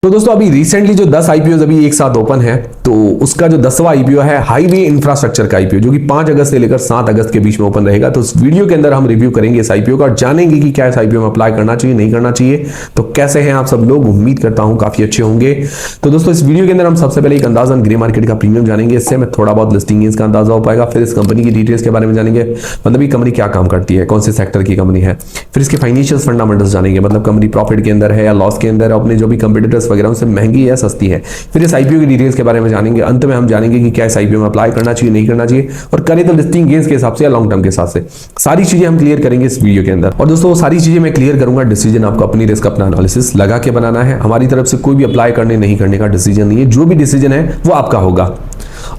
तो दोस्तों अभी रिसेंटली जो 10 आईपीओ अभी एक साथ ओपन है, तो उसका जो 10वां आईपीओ है हाईवे इंफ्रास्ट्रक्चर का आईपीओ, जो कि 5 अगस्त से लेकर 7 अगस्त के बीच में ओपन रहेगा। तो इस वीडियो के अंदर हम रिव्यू करेंगे इस आईपीओ का और जानेंगे कि क्या इस आईपीओ में अप्लाई करना चाहिए, नहीं करना चाहिए। तो कैसे हैं आप सब लोग, उम्मीद करता हूं काफी अच्छे होंगे। तो दोस्तों इस वीडियो के अंदर हम सबसे पहले एक अंदाजन ग्रे मार्केट का प्रीमियम जानेंगे, इससे हमें थोड़ा बहुत लिस्टिंग का अंदाजा हो पाएगा। फिर इस कंपनी की डिटेल्स के बारे में जानेंगे, मतलब ये कंपनी क्या काम करती है, कौन से सेक्टर की कंपनी है। फिर इसके फाइनेंशियल फंडामेंटल्स जानेंगे, मतलब कंपनी प्रॉफिट के अंदर है या लॉस के अंदर, अपने जो भी कंपीटिटर्स वगैरह उनसे महंगी या सस्ती है। फिर इस आईपीओ की डिटेल्स के बारे में जानेंगे। अंत में हम जानेंगे कि क्या इस आईपीओ में अप्लाई करना चाहिए, नहीं करना चाहिए, और करें तो लिस्टिंग गेन्स के हिसाब से या लॉन्ग टर्म के हिसाब से। सारी चीजें हम क्लियर करेंगे इस वीडियो के अंदर। और दोस्तों सारी चीजें मैं क्लियर करूंगा, डिसीजन आपको अपनी रिस्क, अपना एनालिसिस लगा के बनाना है। हमारी तरफ से कोई भी अप्लाई करने नहीं करने का डिसीजन नहीं है, जो भी डिसीजन है वो आपका होगा।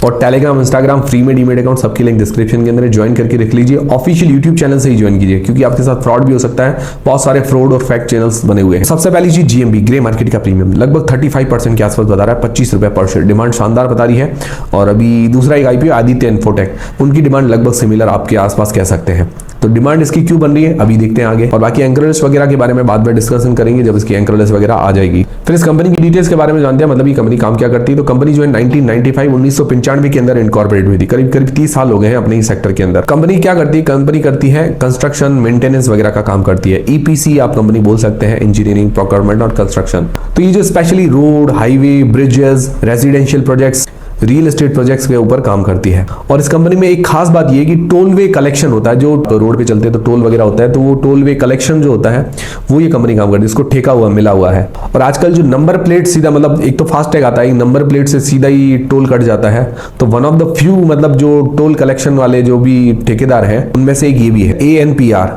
और टेलीग्राम, इंस्टाग्राम फ्री में डीमेट अकाउंट सबकी लिंक डिस्क्रिप्शन के अंदर ज्वाइन करके रख लीजिए। ऑफिशियल यूट्यूब चैनल से ही ज्वाइन कीजिए, क्योंकि आपके साथ फ्रॉड भी हो सकता है। बहुत सारे फ्रॉड और फैक्ट चैनल्स बने हुए हैं। सबसे पहली चीज जीएमबी ग्रे मार्केट का प्रीमियम लगभग 35% के आसपास बता रहा है, 25 रुपए पर शेयर। डिमांड शानदार बता रही है। और अभी दूसरा एक आईपीओ आदित्य इन्फोटेक, उनकी डिमांड लगभग सिमिलर आपके आसपास कह सकते हैं। तो डिमांड इसकी क्यों बन रही है अभी देखते हैं आगे। और बाकी एंकर लिस्ट वगैरह के बारे में बाद में डिस्कशन करेंगे जब इसकी एंकर लिस्ट वगैरह आ जाएगी। फिर इस कंपनी की डिटेल्स के बारे में जानते हैं, मतलब ये कंपनी काम क्या करती है। तो कंपनी जो है 1995 के अंदर इनकॉर्पोरेट हुई थी। करीब 30 साल हो गए हैं अपने ही सेक्टर के अंदर। कंपनी क्या करती है, कंपनी करती है कंस्ट्रक्शन, मेंटेनेंस वगैरह का काम करती है। ईपीसी आप कंपनी बोल सकते हैं, इंजीनियरिंग, प्रोक्योरमेंट और कंस्ट्रक्शन। तो ये जो specially road, highway, bridges, residential projects, real estate projects के ऊपर काम करती है। और इस कंपनी में एक खास बात ये है कि टोलवे कलेक्शन होता है। जो रोड पे चलते हैं तो टोल वगैरह होता है, तो वो टोलवे कलेक्शन जो होता है वो ये कंपनी काम करती है, इसको ठेका हुआ मिला हुआ है। और आजकल जो नंबर प्लेट सीधा, मतलब एक तो फास्टैग आता है, नंबर प्लेट से सीधा ही टोल कट जाता है। तो वन ऑफ द फ्यू, मतलब जो टोल कलेक्शन वाले जो भी ठेकेदार हैं उनमें से एक ये भी है, ANPR,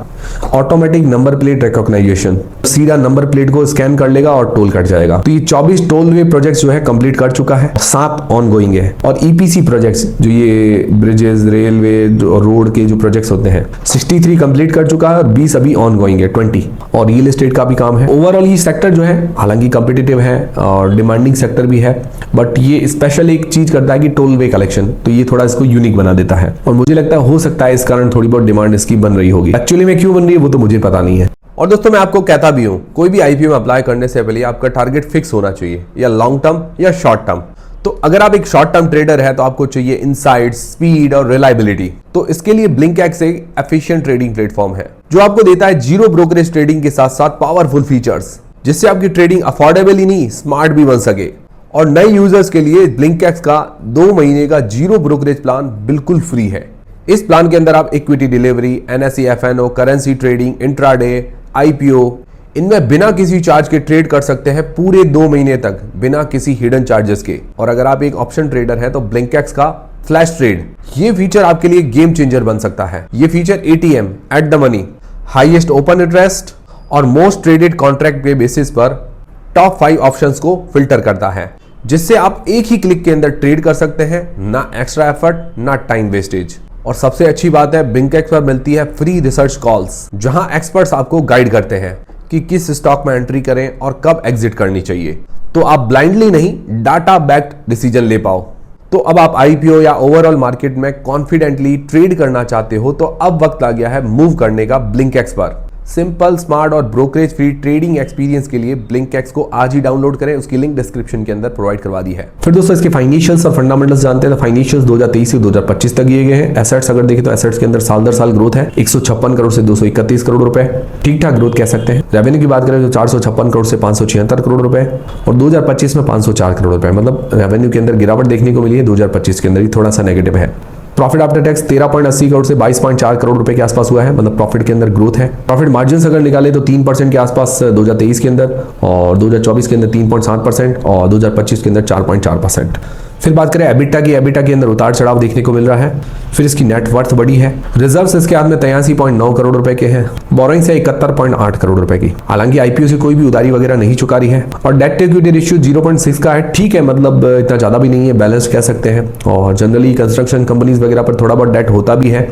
automatic number plate recognization. सीधा नंबर प्लेट को स्कैन कर लेगा और टोल कट जाएगा। तो ये 24 टोलवे प्रोजेक्ट्स जो है कंप्लीट कर चुका है, 7 ऑनगोइंग है। और ईपीसी प्रोजेक्ट्स जो ये ब्रिजेस, रेलवे और रोड के जो प्रोजेक्ट्स होते हैं 63 कंप्लीट कर चुका है और 20 अभी ऑनगोइंग है, 20। और रियल एस्टेट का भी काम है। ओवरऑल ये सेक्टर जो है हालांकि कॉम्पिटिटिव है और डिमांडिंग सेक्टर भी है, बट ये स्पेशल एक चीज करता है कि टोलवे कलेक्शन, तो ये थोड़ा इसको यूनिक बना देता है। और मुझे लगता है हो सकता है इस कारण थोड़ी बहुत डिमांड इसकी बन रही होगी। एक्चुअली में क्यों बन रही है वो तो मुझे पता नहीं है। और दोस्तों मैं आपको कहता भी हूं, कोई भी आईपीओ में अप्लाई करने से पहले आपका टारगेट फिक्स होना चाहिए, या लॉन्ग टर्म या शॉर्ट टर्म। तो अगर आप एक शॉर्ट टर्म ट्रेडर है तो आपको चाहिए इनसाइट्स, स्पीड और रिलायबिलिटी। तो इसके लिए ब्लिंकएक्स एक एफिशिएंट ट्रेडिंग प्लेटफॉर्म है जो आपको देता है जीरो ब्रोकरेज ट्रेडिंग के साथ साथ पावरफुल फीचर्स, जिससे आपकी ट्रेडिंग अफोर्डेबल ही नहीं स्मार्ट भी बन सके। और नए यूजर्स के लिए ब्लिंकएक्स का 2 महीने का जीरो ब्रोकरेज प्लान बिल्कुल फ्री है। इस प्लान के अंदर आप equity delivery, NSE FNO, currency trading, intraday, IPO, इनमें बिना किसी चार्ज के ट्रेड कर सकते हैं पूरे 2 महीने तक, बिना किसी हिडन चार्जेस के। और अगर आप एक ऑप्शन ट्रेडर हैं तो ब्लिंकएक्स का फ्लैश ट्रेड, ये फीचर आपके लिए गेम चेंजर बन सकता है। ये feature ATM, at the money, highest open interest और मोस्ट ट्रेडेड कॉन्ट्रैक्ट के बेसिस पर टॉप 5 ऑप्शंस को फिल्टर करता है, जिससे आप एक ही क्लिक के अंदर ट्रेड कर सकते हैं, ना एक्स्ट्रा एफर्ट ना टाइम वेस्टेज। और सबसे अच्छी बात है, ब्लिंकएक्स पर मिलती है फ्री रिसर्च कॉल्स, जहां एक्सपर्ट्स आपको गाइड करते हैं कि किस स्टॉक में एंट्री करें और कब एग्जिट करनी चाहिए, तो आप ब्लाइंडली नहीं डाटा बैक्ड डिसीजन ले पाओ। तो अब आप आईपीओ या ओवरऑल मार्केट में कॉन्फिडेंटली ट्रेड करना चाहते हो तो अब वक्त आ गया है मूव करने का ब्लिंकएक्स पर। सिंपल, स्मार्ट और ब्रोकरेज फ्री ट्रेडिंग एक्सपीरियंस के लिए ब्लिंकएक्स को आज ही डाउनलोड करें, उसकी लिंक डिस्क्रिप्शन के अंदर प्रोवाइड करवा दी है। फिर दोस्तों इसके फाइनेंशियल्स और फंडामेंटल्स जानते हैं। तो फाइनेंशियल्स 2023 से 2025 तक दिए गए हैं। एसेट्स अगर देखें तो एसेट्स के अंदर साल दर साल ग्रोथ है, 156 करोड़ से 231 करोड़ रुपए, ठीक ठाक ग्रोथ कह सकते हैं। रेवेन्यू की बात करें तो 456 करोड़ से 576 करोड़ रुपए, और 2025 में 504 करोड़ रुपए, मतलब रेवेन्यू के अंदर गिरावट देखने को मिली है 2025 के अंदर, ही थोड़ा सा नेगेटिव है। प्रॉफिट आफ्टर टैक्स 13.80 करोड़ से 22.4 करोड़ रुपए के आसपास हुआ है, मतलब प्रॉफिट के अंदर ग्रोथ है। प्रॉफिट मार्जिन अगर निकाले तो 3% के आसपास 2023 के अंदर, और 2024 के अंदर 3.7% और 2025 के अंदर 4.4%। फिर बात करें एबिटा की, एबिटा के अंदर उतार चढ़ाव देखने को मिल रहा है। फिर इसकी नेट वर्थ बड़ी है। रिजर्व्स इसके हाथ में 83.9 करोड़ रुपए के हैं। बोरोइंग्स है 71.8 करोड़ रुपए की। हालांकि आईपीओ से कोई भी उधारी वगैरह नहीं चुका रही है। और डेट टू इक्विटी रेशियो 0.6 का है, ठीक है, मतलब इतना ज्यादा भी नहीं है, बैलेंस कह सकते हैं। और जनरली कंस्ट्रक्शन कंपनीज वगैरह पर थोड़ा बहुत डेट होता भी है।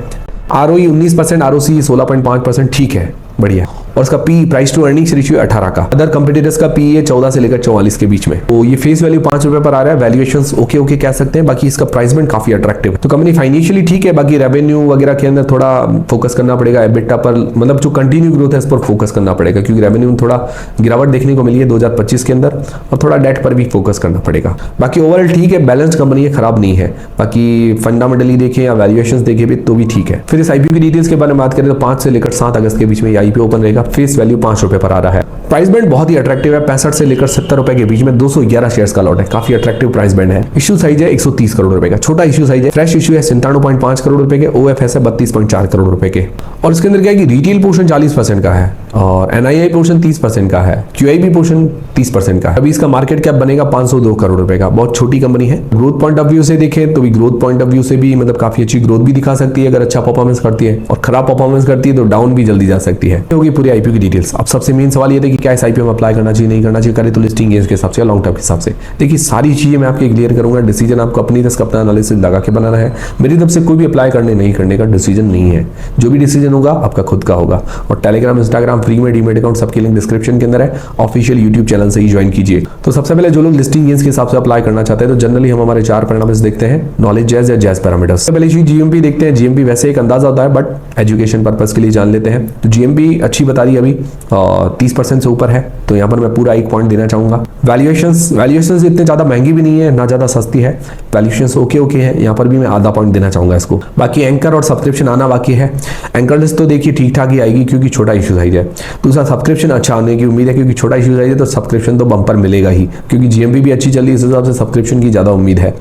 ROE 19%, ROC 16.5%, ठीक है, बढ़िया। और उसका P price to earnings ratio 18 का। अदर कंपटीटर्स का पी है 14 से लेकर 44 के बीच में। तो ये फेस वैल्यू 5 रुपए पर आ रहा है। वैल्यूएशंस ओके ओके कह सकते हैं। बाकी इसका प्राइस पॉइंट काफी अट्रैक्टिव है। तो कंपनी फाइनेंशियली ठीक है, बाकी रेवेन्यू वगैरह के अंदर थोड़ा फोकस करना पड़ेगा। एबिटा पर मतलब जो कंटिन्यू ग्रोथ है इस पर फोकस करना पड़ेगा, क्योंकि रेवेन्यू में थोड़ा गिरावट देखने को मिली है 2025 के अंदर, और थोड़ा डेट पर भी फोकस करना पड़ेगा। बाकी ओवरऑल ठीक है, बैलेंस्ड कंपनी है, खराब नहीं है। बाकी फंडामेंटली देखें या वैल्यूएशंस देखें भी तो भी ठीक है। फिर इस आईपीओ की डिटेल्स के बारे में बात करें तो 5 से लेकर 7 अगस्त के बीच में ये आईपीओ ओपन रहेगा। फेस वैल्यू 5 रुपए पर आ रहा है। प्राइस बैंड बहुत ही अट्रैक्टिव है, 65 से लेकर 70 रुपए के बीच में 211 शेयर्स का लॉट है। काफी अट्रैक्टिव प्राइस बैंड है। इश्यू साइज है 130 करोड़ रुपए का, छोटा इश्यू साइज है। फ्रेश इश्यू है 97.5 करोड़ रुपए के। ओएफएस है 32.4 करोड़ रुपए के। और इसके अंदर क्या है कि रिटेल पोर्शन 40% का है और एनआईआई पोर्शन 30% का है, क्यूआईबी पोर्शन 30% का है। अभी इसका मार्केट कैप बनेगा 502 करोड़ रुपए का। बहुत छोटी कंपनी है। ग्रोथ पॉइंट ऑफ व्यू से देखें तो भी ग्रोथ पॉइंट ऑफ व्यू से भी मतलब काफी अच्छी ग्रोथ भी दिखा सकती है अगर अच्छा परफॉर्मेंस करती है, और खराब परफॉर्मेंस करती है तो डाउन भी जल्दी जा सकती है। होगी पूरी आईपीओ की डिटेल्स। अब सबसे मेन सवाल ये था कि क्या इस आईपीओ में अप्लाई करना चाहिए, नहीं करना चाहिए, करे तो लिस्टिंग गेन्स के हिसाब से, लॉन्ग टर्म के हिसाब से। देखिए सारी चीजें मैं आपके क्लियर करूंगा। डिसीजन आपको अपनी तरफ से अपना एनालिसिस लगा के बनाना है। मेरी तरफ से कोई भी अप्लाई करने नहीं करने का डिसीजन नहीं है। जो भी डिसीजन होगा आपका खुद का होगा। और टेलीग्राम, इंस्टाग्राम फ्री में डीमेट अकाउंट सबके लिंक डिस्क्रिप्शन के अंदर है। ऑफिशियल यूट्यूब चैनल से ही ज्वाइन कीजिए। तो सबसे पहले जो लोग लिस्टिंग गेन्स के हिसाब से अप्लाई करना चाहते हैं तो जनरली हम हमारे 4 पैरामीटर्स देखते हैं, नॉलेज, जैज या जैज पैरामीटर्स। पहले जीएमपी देखते हैं। जीएमपी वैसे एक अंदाजा होता है बट एजुकेशन पर्पस के लिए जान लेते हैं। तो जीएमपी अच्छी बता दी अभी 30% से ऊपर है, तो यहाँ पर मैं पूरा 1 पॉइंट देना चाहूंगा। वैल्यूएशंस इतने ज्यादा महंगी भी नहीं है ना ज्यादा सस्ती है। वैल्यूएशंस ओके है, यहाँ पर भी मैं आधा पॉइंट देना चाहूंगा इसको। बाकी एंकर और सब्सक्रिप्शन आना बाकी है। एंकर लिस्ट तो देखिए ठीक ठाक ही आएगी क्योंकि छोटा इशू साइज है। दूसरा सब्सक्रिप्शन अच्छा आने की उम्मीद है क्योंकि छोटा इशू साइज है, तो सब्सक्रिप्शन तो बम्पर मिलेगा ही, क्योंकि जीएमपी भी अच्छी चल रही है, इस हिसाब से सब्सक्रिप्शन की ज्यादा उम्मीद है।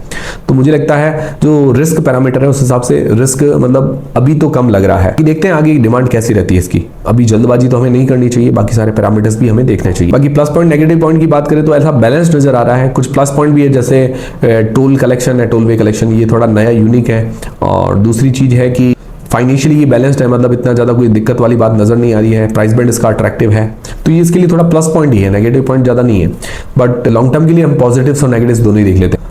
तो मुझे लगता है जो रिस्क पैरामीटर है उस हिसाब से रिस्क मतलब अभी तो कम लग रहा है। देखते हैं आगे डिमांड कैसी रहती है इसकी। अभी जल्दबाजी तो हमें नहीं करनी चाहिए, बाकी सारे पैरामीटर्स भी हमें देखने चाहिए। बाकी प्लस पॉइंट, नेगेटिव पॉइंट की बात करें तो ऐसा बैलेंस नजर आ रहा है। कुछ प्लस पॉइंट भी है, जैसे टोल कलेक्शन है, टोल वे कलेक्शन, ये थोड़ा नया यूनिक है। और दूसरी चीज है कि फाइनेंशियली ये बैलेंस्ड है, मतलब इतना ज्यादा कोई दिक्कत वाली बात नजर नहीं आ रही है। प्राइस बैंड इसका अट्रैक्टिव है, तो ये इसके लिए थोड़ा प्लस पॉइंट ही है, नेगेटिव पॉइंट ज्यादा नहीं है। बट लॉन्ग टर्म के लिए हम पॉजिटिव्स और नेगेटिव्स दोनों ही देख लेते हैं।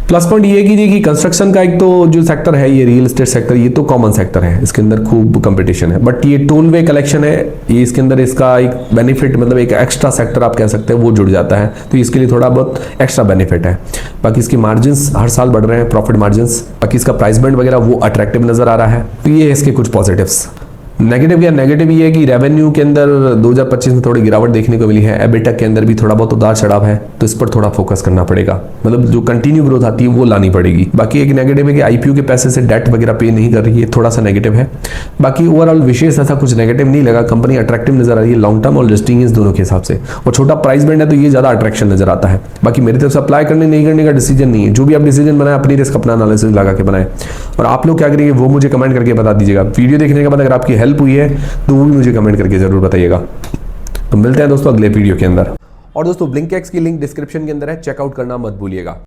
प्लस पॉइंट ये कीजिए कि कंस्ट्रक्शन का एक तो जो सेक्टर है, ये रियल एस्टेट सेक्टर, ये तो कॉमन सेक्टर है, इसके अंदर खूब कंपटीशन है। बट ये टोल वे कलेक्शन है, ये इसके अंदर इसका एक बेनिफिट मतलब एक एक्स्ट्रा सेक्टर आप कह सकते हैं वो जुड़ जाता है, तो इसके लिए थोड़ा बहुत एक्स्ट्रा बेनिफिट है। बाकी इसके मार्जिन्स हर साल बढ़ रहे हैं, प्रॉफिट मार्जिन्स। बाकी इसका प्राइस बैंड वगैरह वो अट्रैक्टिव नजर आ रहा है। तो ये है इसके कुछ पॉजिटिव्स। नेगेटिव या नेगेटिव ये है कि रेवेन्यू के अंदर 2025 में थोड़ी गिरावट देखने को मिली है। एबिटा के अंदर भी थोड़ा बहुत उतार चढ़ाव है, तो इस पर थोड़ा फोकस करना पड़ेगा, मतलब जो कंटिन्यू ग्रोथ आती है वो लानी पड़ेगी। बाकी एक नेगेटिव है कि आईपीओ के पैसे से डेट वगैरह पे नहीं कर रही है, थोड़ा सा नेगेटिव है। बाकी ओवरऑल विशेष ऐसा कुछ नेगेटिव नहीं लगा। कंपनी अट्रैक्टिव नजर आ रही है लॉन्ग टर्म और लिस्टिंग इस दोनों के हिसाब से, और छोटा प्राइस बैंड है तो ये ज्यादा अट्रैक्शन नजर आता है। बाकी मेरी तरफ से अप्लाई करने नहीं करने का डिसीजन नहीं है। जो भी आप डिसीजन बनाए अपनी रिस्क अपना एनालिसिस लगा के बनाए, और आप लोग क्या करेंगे वो मुझे कमेंट करके बता दीजिएगा। वीडियो देखने के बाद अगर आपकी हेल्प हुई है तो वो भी मुझे कमेंट करके जरूर बताइएगा। तो मिलते हैं दोस्तों अगले वीडियो के अंदर। और दोस्तों ब्लिंकएक्स की लिंक डिस्क्रिप्शन के अंदर है, चेकआउट करना मत भूलिएगा।